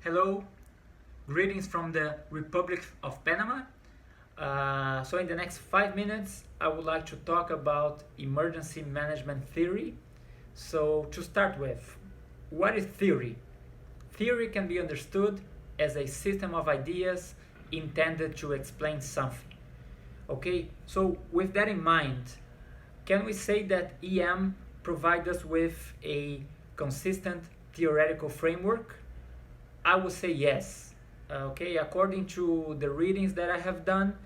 Hello, greetings from the Republic of Panama. So in the next 5 minutes, I would like to talk about emergency management theory. So to start with, what is theory? Theory can be understood as a system of ideas intended to explain something. Okay, so with that in mind, can we say that EM provides us with a consistent theoretical framework? I would say yes. Okay, according to the readings that I have done,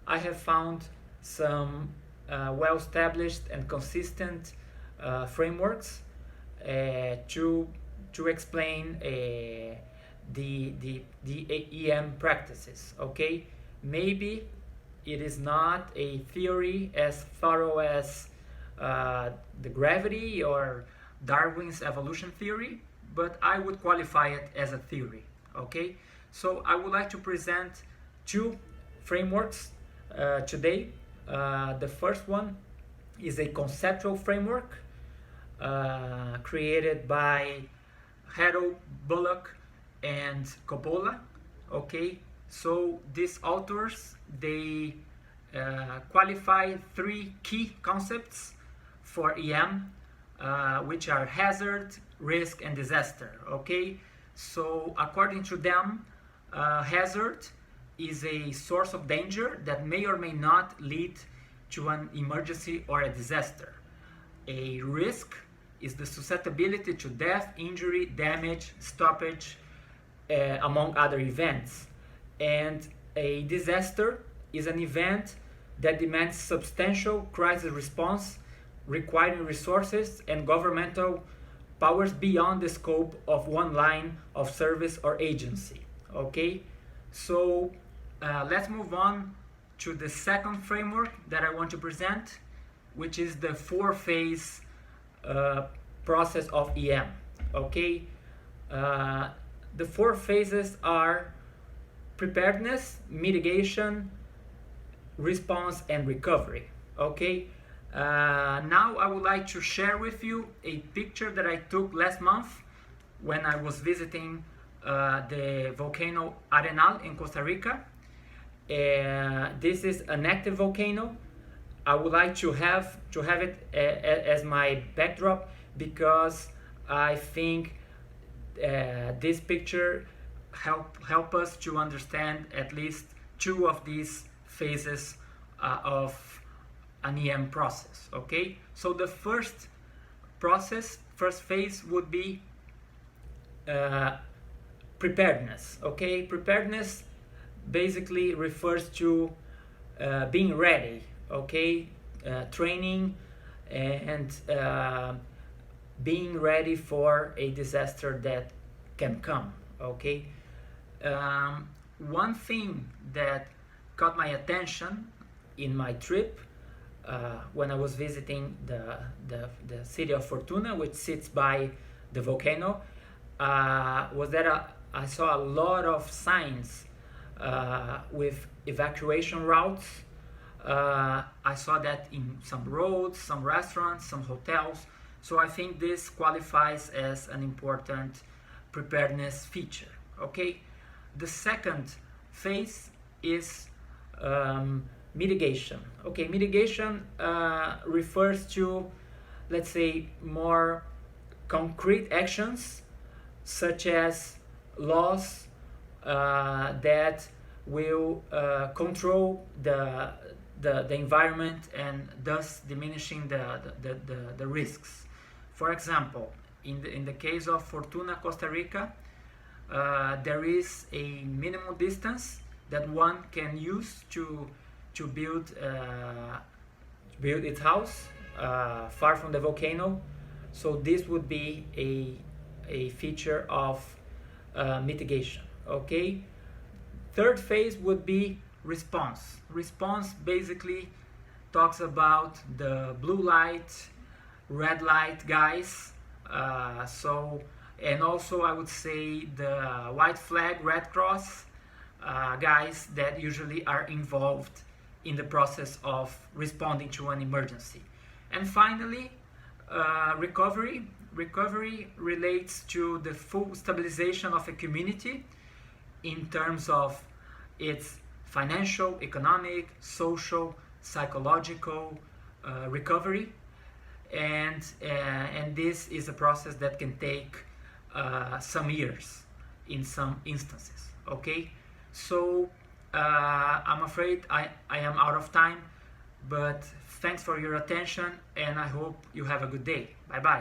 I have found some well-established and consistent frameworks to explain the EM practices. Okay, maybe it is not a theory as thorough as the gravity or Darwin's evolution theory, but I would qualify it as a theory. Okay, so I would like to present two frameworks today. The first one is a conceptual framework created by Harold Bullock and Coppola. Okay, so these authors, they qualify three key concepts for EM, which are hazard, risk, and disaster. Okay, so according to them, hazard is a source of danger that may or may not lead to an emergency or a disaster. A risk is the susceptibility to death, injury, damage, stoppage, among other events. And a disaster is an event that demands substantial crisis response, requiring resources and governmental powers beyond the scope of one line of service or agency. Okay, so let's move on to the second framework that I want to present, which is the four-phase process of EM. Okay, the four phases are preparedness, mitigation, response, and recovery. Okay, now I would like to share with you a picture that I took last month when I was visiting the volcano Arenal in Costa Rica. This is an active volcano. I would like to have it as my backdrop because I think this picture help us to understand at least two of these phases of an EM process. Okay, so the first phase would be preparedness. Okay, preparedness basically refers to being ready. Okay, training and being ready for a disaster that can come. Okay, one thing that caught my attention in my trip when I was visiting the city of Fortuna, which sits by the volcano, was that I saw a lot of signs with evacuation routes. I saw that in some roads, some restaurants, some hotels. So I think this qualifies as an important preparedness feature. Okay, the second phase is mitigation. Okay, mitigation refers to, let's say, more concrete actions such as laws that will control the environment and thus diminishing the risks. For example, in the case of Fortuna, Costa Rica, there is a minimum distance that one can use to build its house far from the volcano. So this would be a feature of mitigation. Okay, third phase would be response. Response basically talks about the blue light, red light guys. And also I would say the white flag, Red Cross guys that usually are involved in the process of responding to an emergency. And finally, recovery. recovery relates to the full stabilization of a community in terms of its financial, economic, social, psychological recovery, and this is a process that can take some years in some instances. Okay, so I'm afraid I am out of time, but thanks for your attention, and I hope you have a good day. Bye bye.